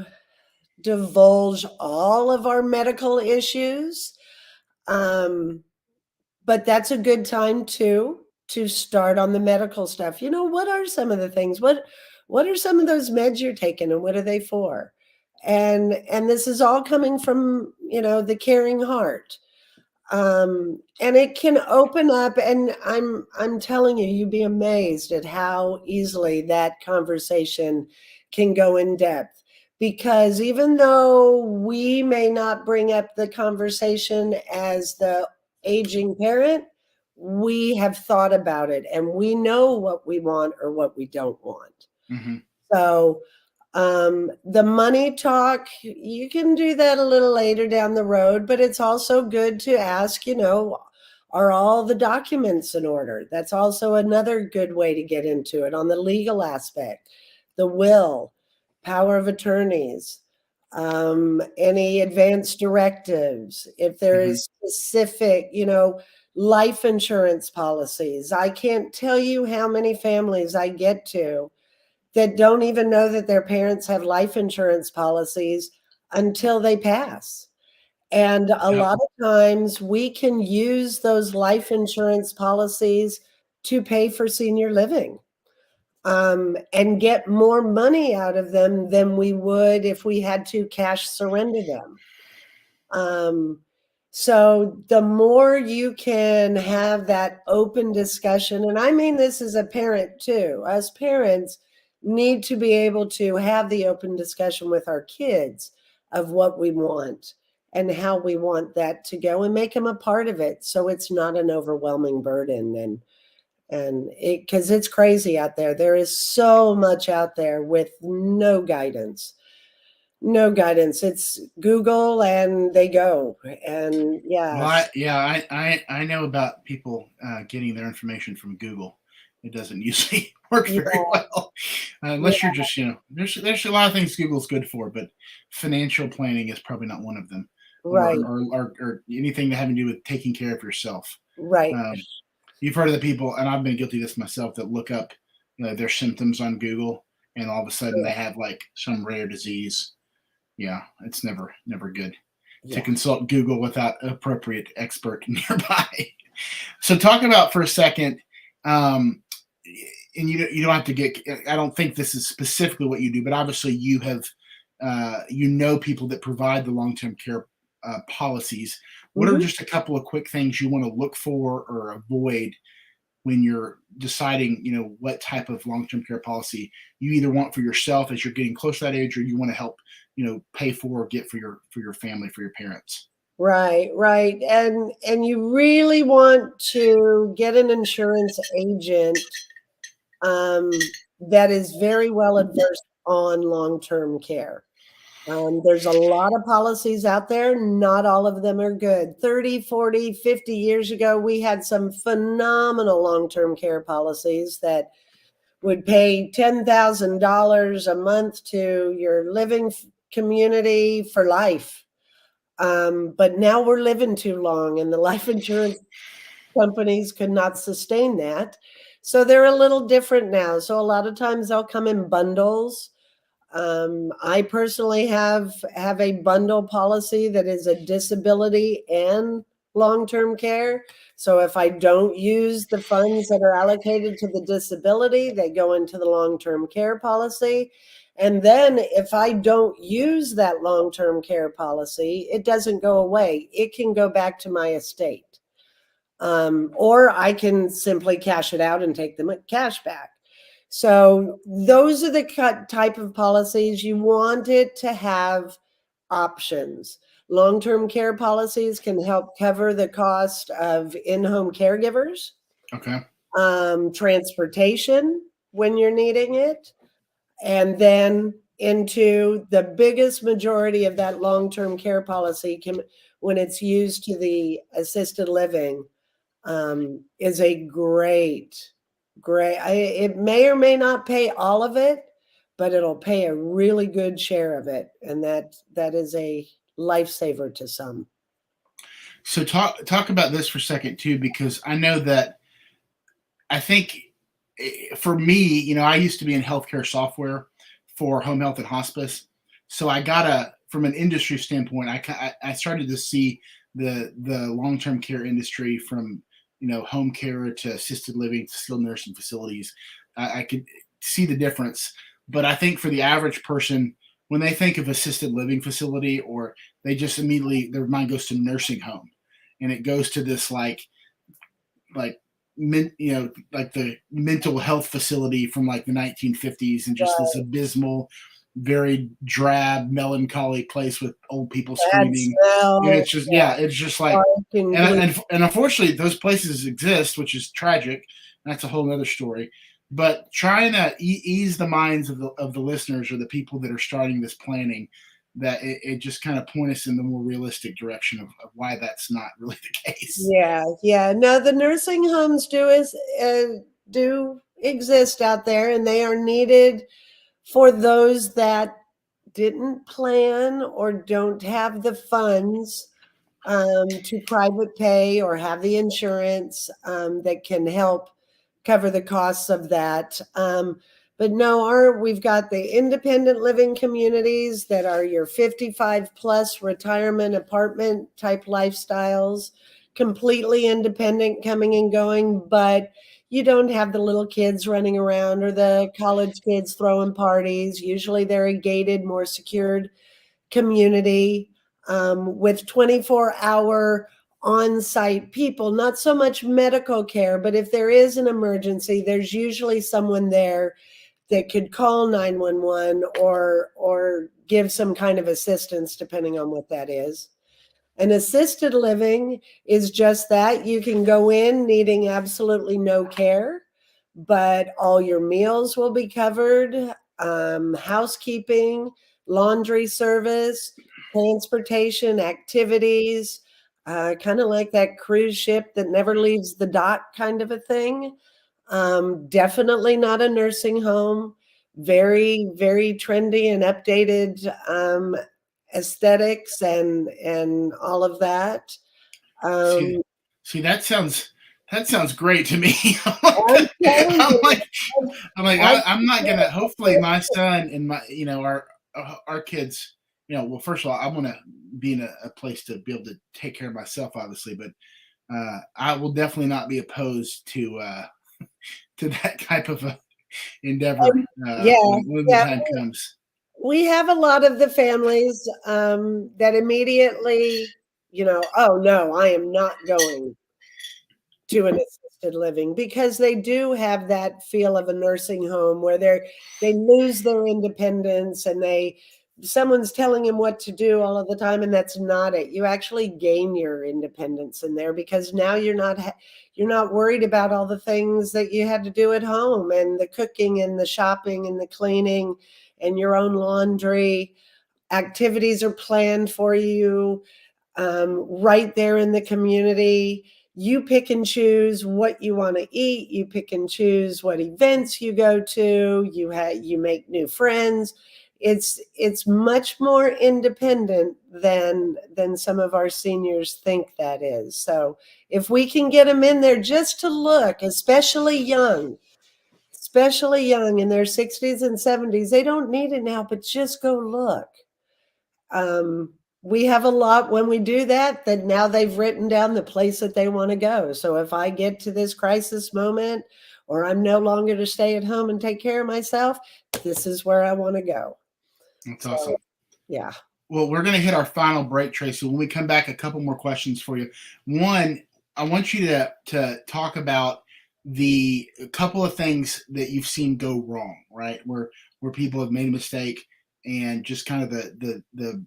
divulge all of our medical issues. But that's a good time to start on the medical stuff. What are some of the things? What are some of those meds you're taking, and what are they for? And this is all coming from, the caring heart. And it can open up, and I'm telling you, you'd be amazed at how easily that conversation can go in depth. Because even though we may not bring up the conversation as the aging parent, we have thought about it and we know what we want or what we don't want. Mm-hmm. So the money talk, you can do that a little later down the road, but it's also good to ask, are all the documents in order? That's also another good way to get into it on the legal aspect, the will, power of attorneys, any advance directives, if there is specific, life insurance policies. I can't tell you how many families I get to that don't even know that their parents have life insurance policies until they pass. And a lot of times we can use those life insurance policies to pay for senior living, and get more money out of them than we would if we had to cash surrender them. So the more you can have that open discussion, and I mean this as a parent too, us parents need to be able to have the open discussion with our kids of what we want and how we want that to go, and make them a part of it so it's not an overwhelming burden. And because it's crazy out there. There is so much out there with no guidance. It's Google and they go. And I know about people getting their information from Google. It doesn't usually work very well unless you're just, there's a lot of things Google's good for, but financial planning is probably not one of them. Right. Or anything to have to do with taking care of yourself. Right. You've heard of the people, and I've been guilty of this myself, that look up their symptoms on Google, and all of a sudden they have like some rare disease. Yeah, it's never good to consult Google without appropriate expert nearby. So talk about for a second, and you don't have to get, I don't think this is specifically what you do, but obviously you have, people that provide the long-term care policies. What are just a couple of quick things you want to look for or avoid when you're deciding, what type of long-term care policy you either want for yourself as you're getting close to that age, or you want to help, pay for or get for your family, for your parents? Right. And you really want to get an insurance agent that is very well adversed on long-term care. There's a lot of policies out there. Not all of them are good. 30, 40, 50 years ago, we had some phenomenal long-term care policies that would pay $10,000 a month to your living community for life. But now we're living too long, and the life insurance companies could not sustain that. So they're a little different now. So a lot of times they'll come in bundles. I personally have a bundle policy that is a disability and long-term care. So if I don't use the funds that are allocated to the disability, they go into the long-term care policy. And then if I don't use that long-term care policy, it doesn't go away. It can go back to my estate. Or I can simply cash it out and take the cash back. So those are the type of policies you want it to have options. Long-term care policies can help cover the cost of in-home caregivers, Okay. transportation when you're needing it, and then into the biggest majority of that long-term care policy when it's used to the assisted living, is a great. It may or may not pay all of it, but it'll pay a really good share of it, and that is a lifesaver to some. So talk about this for a second too, because I know that I think for me, I used to be in healthcare software for home health and hospice, so I got from an industry standpoint, I started to see the long-term care industry from home care to assisted living to skilled nursing facilities. I could see the difference. But I think for the average person, when they think of assisted living facility, or they just immediately, their mind goes to nursing home. And it goes to this like the mental health facility from like the 1950s, and just this abysmal, very drab, melancholy place with old people screaming. And it's just like, and unfortunately those places exist, which is tragic. That's a whole other story. But trying to ease the minds of the listeners, or the people that are starting this planning, that it just kind of point us in the more realistic direction of why that's not really the case. Yeah. No, the nursing homes do exist out there, and they are needed for those that didn't plan or don't have the funds to private pay or have the insurance that can help cover the costs of that. But no, we've got the independent living communities that are your 55 plus retirement apartment type lifestyles, completely independent, coming and going, but you don't have the little kids running around or the college kids throwing parties. Usually they're a gated, more secured community with 24-hour on-site people, not so much medical care, but if there is an emergency, there's usually someone there that could call 911 or give some kind of assistance, depending on what that is. And assisted living is just that. You can go in needing absolutely no care, but all your meals will be covered, housekeeping, laundry service, transportation, activities, kind of like that cruise ship that never leaves the dock kind of a thing. Definitely not a nursing home. Very, very trendy and updated aesthetics and all of that. See, that sounds great to me. I'm not gonna. Hopefully, my son and our kids. Well, first of all, I want to be in a place to be able to take care of myself, obviously, but I will definitely not be opposed to that type of a endeavor when the time comes. We have a lot of the families that immediately, oh no, I am not going to an assisted living, because they do have that feel of a nursing home where they lose their independence, and someone's telling him what to do all of the time, and that's not it. You actually gain your independence in there, because now you're not worried about all the things that you had to do at home, and the cooking and the shopping and the cleaning and your own laundry. Activities are planned for you right there in the community. You pick and choose what you want to eat. You pick and choose what events you go to. You make new friends. it's much more independent than some of our seniors think that is. So if we can get them in there just to look, especially young in their 60s and 70s, they don't need it now, but just go look. We have a lot when we do that now they've written down the place that they want to go. So if I get to this crisis moment, or I'm no longer to stay at home and take care of myself, this is where I want to go. That's awesome. Yeah. Well, we're going to hit our final break, Tracy. When we come back, a couple more questions for you. One, I want you to talk about a couple of things that you've seen go wrong, right? Where people have made a mistake, and just kind of the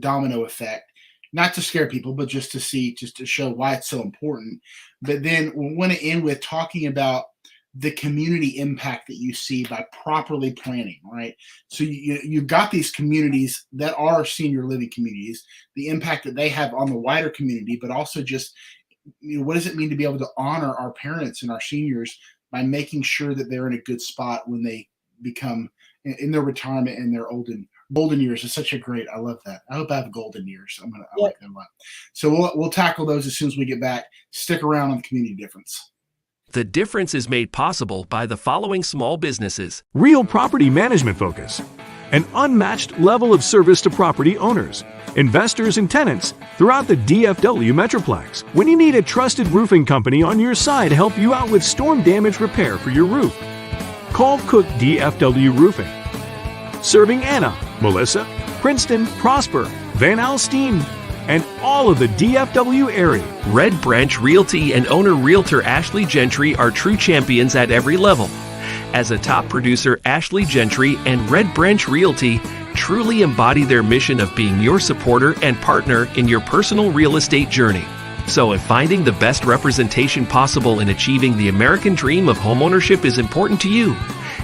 domino effect, not to scare people, but just to show why it's so important. But then we want to end with talking about the community impact that you see by properly planning, right? So you've got these communities that are senior living communities, the impact that they have on the wider community, but also just, what does it mean to be able to honor our parents and our seniors by making sure that they're in a good spot when they become in their retirement and their golden years. Is such a great, I love that. I hope I have golden years. I like that a lot. So we'll tackle those as soon as we get back. Stick around on the Community Difference. The difference is made possible by the following small businesses. Real property management focus. An unmatched level of service to property owners, investors, and tenants throughout the DFW Metroplex. When you need a trusted roofing company on your side to help you out with storm damage repair for your roof, call Cook DFW Roofing. Serving Anna, Melissa, Princeton, Prosper, Van Alstyne, and all of the DFW area. Red Branch Realty and owner-realtor Ashley Gentry are true champions at every level. As a top producer, Ashley Gentry and Red Branch Realty truly embody their mission of being your supporter and partner in your personal real estate journey. So if finding the best representation possible in achieving the American dream of homeownership is important to you,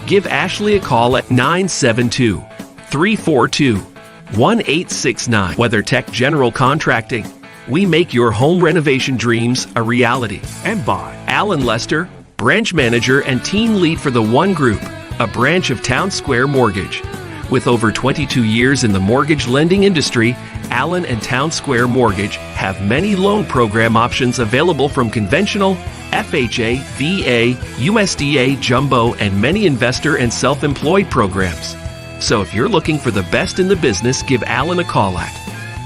give Ashley a call at 972-342-1869. WeatherTech General Contracting. We make your home renovation dreams a reality. And by Alan Lester, branch manager and team lead for the One Group, a branch of Town Square Mortgage. With over 22 years in the mortgage lending industry, Allen and Town Square Mortgage have many loan program options available from conventional, FHA, VA, USDA, jumbo, and many investor and self-employed programs. So if you're looking for the best in the business, give Allen a call at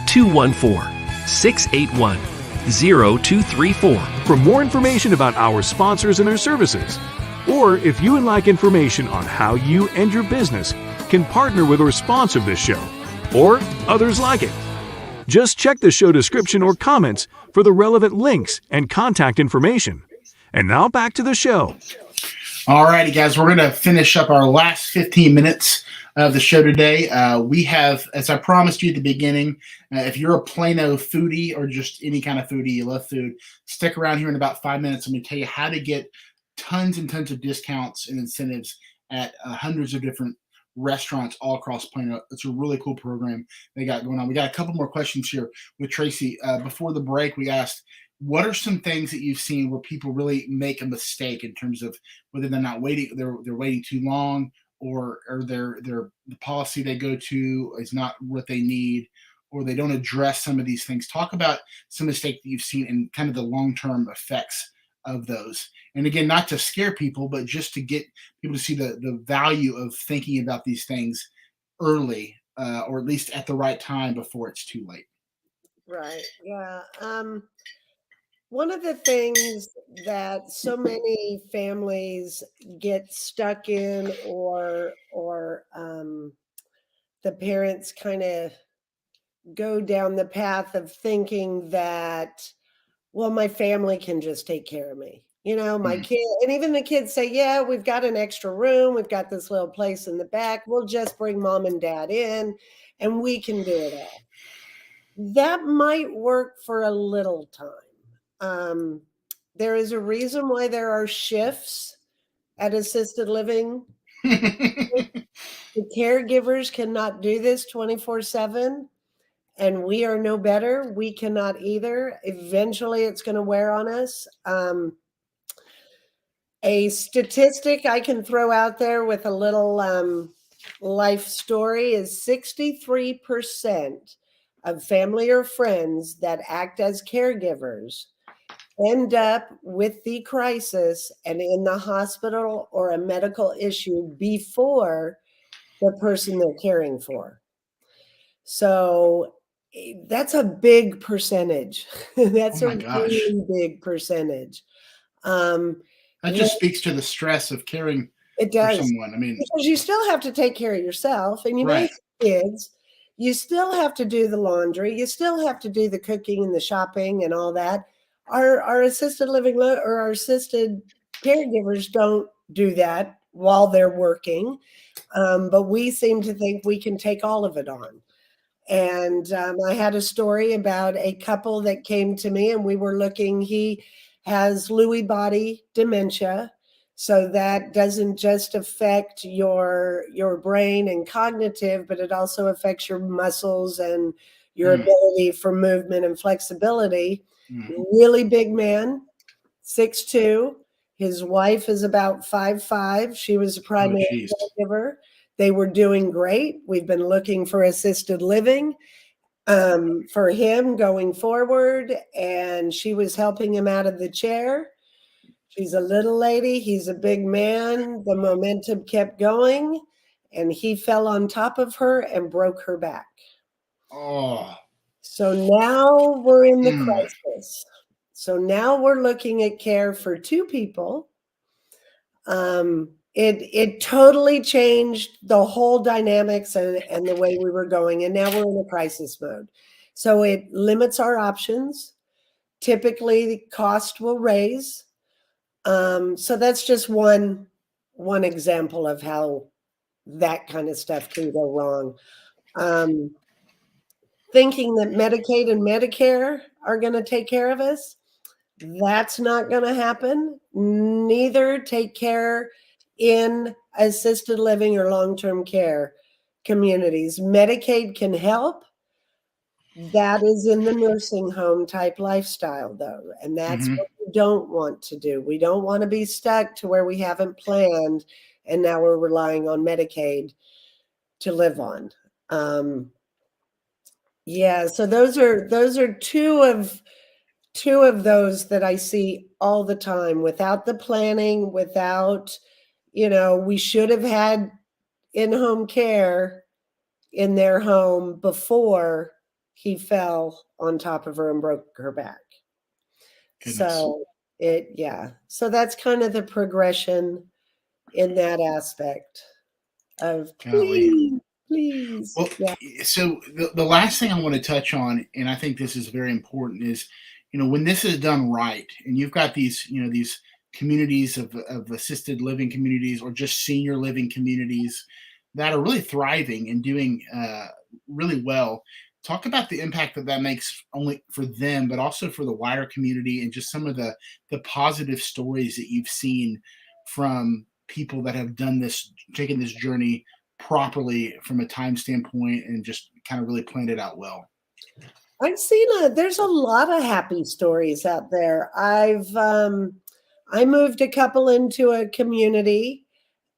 214-681-0234. For more information about our sponsors and their services, or if you would like information on how you and your business can partner with or sponsor this show, or others like it, just check the show description or comments for the relevant links and contact information. And now back to the show. All righty, guys, we're going to finish up our last 15 minutes of the show today. We have, as I promised you at the beginning, if you're a Plano foodie or just any kind of foodie, you love food, stick around here in about 5 minutes. I'm going to tell you how to get tons and tons of discounts and incentives at hundreds of different restaurants all across Plano. It's a really cool program they got going on. We got a couple more questions here with Tracy. Before the break, we asked, what are some things that you've seen where people really make a mistake in terms of whether they're not waiting, they're waiting too long, or the policy they go to is not what they need, or they don't address some of these things? Talk about some mistakes that you've seen and kind of the long-term effects of those. And again, not to scare people, but just to get people to see the value of thinking about these things early, or at least at the right time before it's too late. Right. Yeah. One of the things that so many families get stuck in, or the parents kind of go down the path of thinking that, well, my family can just take care of me. You know, my kid, and even the kids say, yeah, we've got an extra room. We've got this little place in the back. We'll just bring mom and dad in and we can do it all. That might work for a little time. There is a reason why there are shifts at assisted living. The caregivers cannot do this 24/7, and we are no better. We cannot either. Eventually, it's going to wear on us. A statistic I can throw out there with a little life story is 63% of family or friends that act as caregivers end up with the crisis and in the hospital or a medical issue before the person they're caring for. So that's a big percentage. That's Oh a my gosh. really big percentage. Um, That just speaks to the stress of caring it for does, someone. I mean, because you still have to take care of yourself, and you may right. have kids. You still have to do the laundry. You still have to do the cooking and the shopping and all that. Our assisted living or our assisted caregivers don't do that while they're working, but we seem to think we can take all of it on. And I had a story about a couple that came to me, and we were looking. He has Lewy body dementia, so that doesn't just affect your brain and cognitive, but it also affects your muscles and your ability for movement and flexibility. Really big man, 6'2". His wife is about 5'5". She was a primary caregiver. They were doing great. We've been looking for assisted living for him going forward, and she was helping him out of the chair. She's a little lady. He's a big man. The momentum kept going, and he fell on top of her and broke her back. Oh. So now we're in the crisis. So now we're looking at care for two people. It totally changed the whole dynamics and the way we were going. And now we're in a crisis mode. So it limits our options. Typically, the cost will raise. So that's just one example of how that kind of stuff can go wrong. Thinking that Medicaid and Medicare are going to take care of us, that's not going to happen. Neither take care in assisted living or long-term care communities. Medicaid can help. That is in the nursing home type lifestyle, though, and that's what we don't want to do. We don't want to be stuck to where we haven't planned, and now we're relying on Medicaid to live on. Yeah, so those are two of those that I see all the time without the planning, without, we should have had in-home care in their home before he fell on top of her and broke her back. Goodness. So so that's kind of the progression in that aspect of please. Well, so the last thing I want to touch on, and I think this is very important, is, when this is done right, and you've got these, these communities of assisted living communities or just senior living communities that are really thriving and doing really well. Talk about the impact that makes only for them, but also for the wider community, and just some of the positive stories that you've seen from people that have done this, taken this journey properly from a time standpoint, and just kind of really planned it out well. I've seen there's a lot of happy stories out there. I moved a couple into a community,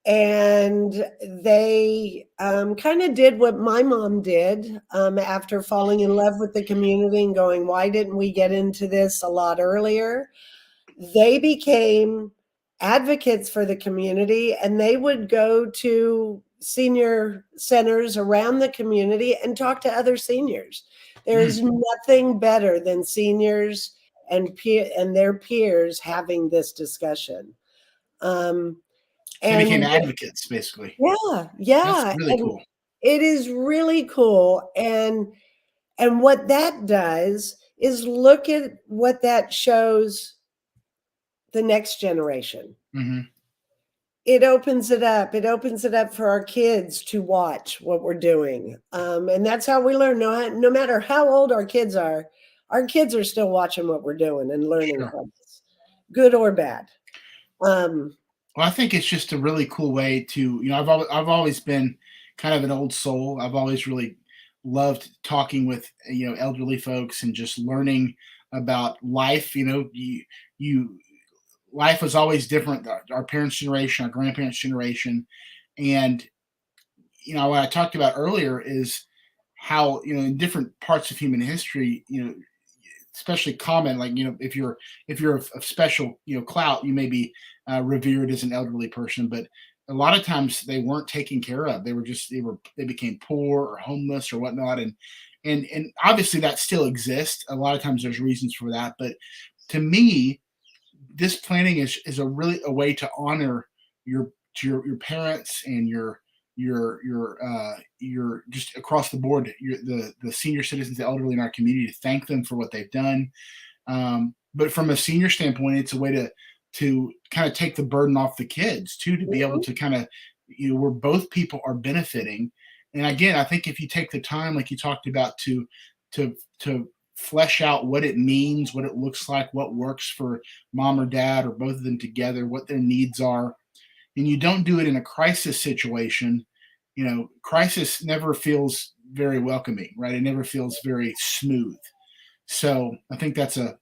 and they kind of did what my mom did after falling in love with the community and going, why didn't we get into this a lot earlier? They became advocates for the community, and they would go to senior centers around the community and talk to other seniors. There is nothing better than seniors and their peers having this discussion. They became advocates, basically. Yeah. That's really cool. It is really cool. And what that does is look at what that shows the next generation. It opens it up. It opens it up for our kids to watch what we're doing. And that's how we learn. No matter how old our kids are still watching what we're doing and learning from us, good or bad. Well, I think it's just a really cool way to, I've always been kind of an old soul. I've always really loved talking with, elderly folks and just learning about life. Life was always different. Our parents' generation, our grandparents' generation, and what I talked about earlier is how, in different parts of human history, especially common, like, if you're of special, clout, you may be revered as an elderly person, but a lot of times they weren't taken care of. They became poor or homeless or whatnot. And obviously that still exists. A lot of times there's reasons for that. But to me, this planning is a way to honor your parents and your just across the board, the senior citizens, the elderly in our community, to thank them for what they've done. But from a senior standpoint, it's a way to kind of take the burden off the kids too, to be able to kind of, where both people are benefiting. And again, I think if you take the time, like you talked about, to flesh out what it means, what it looks like, what works for mom or dad or both of them together, what their needs are, and you don't do it in a crisis situation, crisis never feels very welcoming, right? It never feels very smooth. So I think that's a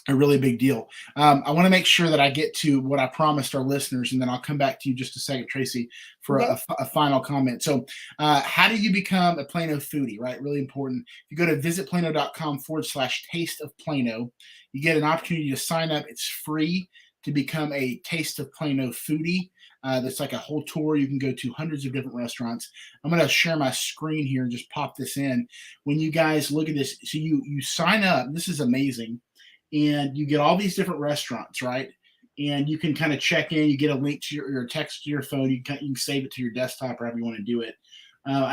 really big deal. I want to make sure that I get to what I promised our listeners, and then I'll come back to you just a second, Tracy, for a final comment. So how do you become a Plano foodie, right? Really important. If you go to visitplano.com/taste of Plano, you get an opportunity to sign up. It's free to become a Taste of Plano foodie. That's like a whole tour. You can go to hundreds of different restaurants. I'm going to share my screen here and just pop this in. When you guys look at this, so you sign up. This is amazing. And you get all these different restaurants, right? And you can kind of check in. You get a link to your text to your phone. You can save it to your desktop, or however you want to do it.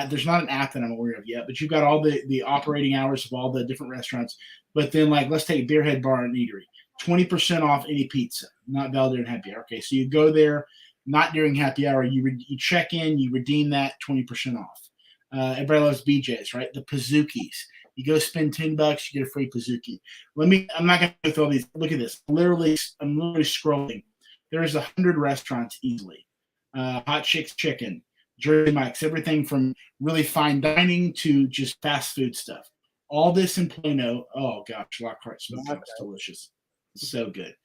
There's not an app that I'm aware of yet, but you've got all the operating hours of all the different restaurants. But then, like, let's take Beerhead Bar and Eatery, 20% off any pizza, not valid during happy hour. Okay, so you go there, not during happy hour. You check in, you redeem that 20% off. Everybody loves BJ's, right? The Pazookies. You go spend $10, you get a free Pazookie. I'm not going to go through all these. Look at this. I'm literally scrolling. There's 100 restaurants easily. Hot Chicks Chicken, Jersey Mike's, everything from really fine dining to just fast food stuff. All this in Plano. Oh gosh, Lockhart smoke is delicious. So good.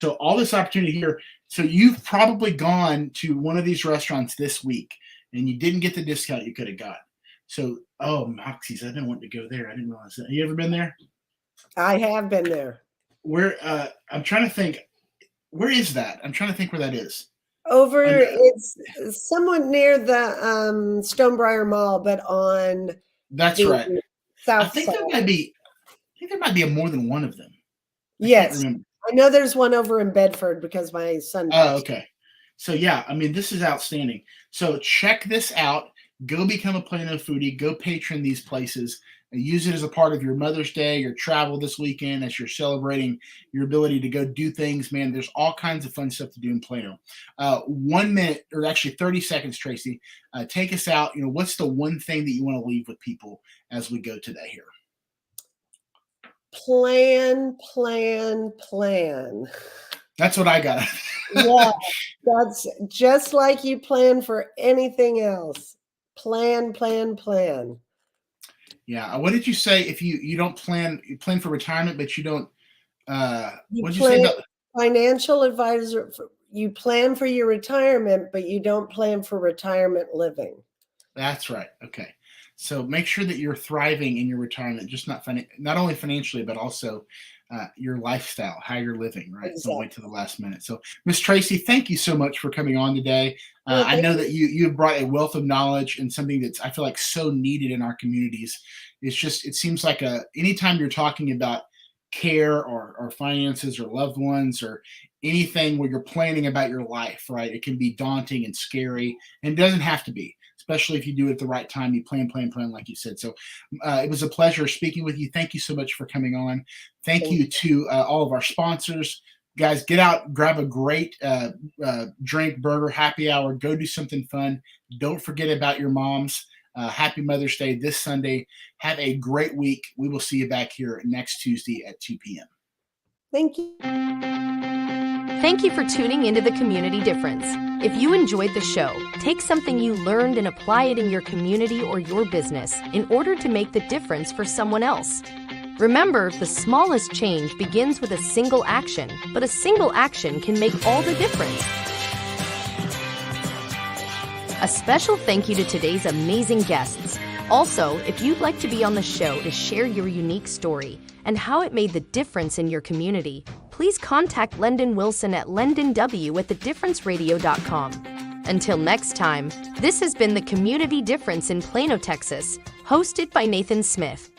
So all this opportunity here. So you've probably gone to one of these restaurants this week and you didn't get the discount you could have got. So, Moxie's, I've been wanting to go there. I didn't realize that. Have you ever been there? I have been there. Where, I'm trying to think, where is that? I'm trying to think where that is. It's somewhat near the Stonebriar Mall, but on that's right. South I think side. there might be more than one of them. Yes. I know there's one over in Bedford because my son. Oh, okay. So yeah, I mean, this is outstanding. So check this out. Go become a Plano foodie. Go patron these places. And use it as a part of your Mother's Day, your travel this weekend, as you're celebrating your ability to go do things. Man, there's all kinds of fun stuff to do in Plano. 1 minute, or actually 30 seconds, Tracy. Take us out. What's the one thing that you want to leave with people as we go today here? Plan. That's what I got. Yeah, that's just like you plan for anything else. Plan. Yeah. What did you say? If you don't plan, you plan for retirement, but you don't. What did you say about financial advisor? You plan for your retirement, but you don't plan for retirement living. That's right. Okay. So make sure that you're thriving in your retirement, just not only financially, but also your lifestyle, how you're living, right? Exactly. Don't wait till the last minute. So, Miss Tracy, thank you so much for coming on today. I know that you've brought a wealth of knowledge and something that's, I feel like, so needed in our communities. It seems like anytime you're talking about care or finances or loved ones or anything where you're planning about your life, right? It can be daunting and scary, and it doesn't have to be. Especially if you do it at the right time, you plan, like you said. So it was a pleasure speaking with you. Thank you so much for coming on. Thank you to all of our sponsors. Guys, get out, grab a great drink, burger, happy hour. Go do something fun. Don't forget about your moms. Happy Mother's Day this Sunday. Have a great week. We will see you back here next Tuesday at 2 p.m. Thank you. Thank you for tuning into The Community Difference. If you enjoyed the show, take something you learned and apply it in your community or your business in order to make the difference for someone else. Remember, the smallest change begins with a single action, but a single action can make all the difference. A special thank you to today's amazing guests. Also, if you'd like to be on the show to share your unique story and how it made the difference in your community, please contact Lendon Wilson at lendonw@thedifferenceradio.com. Until next time, this has been The Community Difference in Plano, Texas, hosted by Nathan Smith.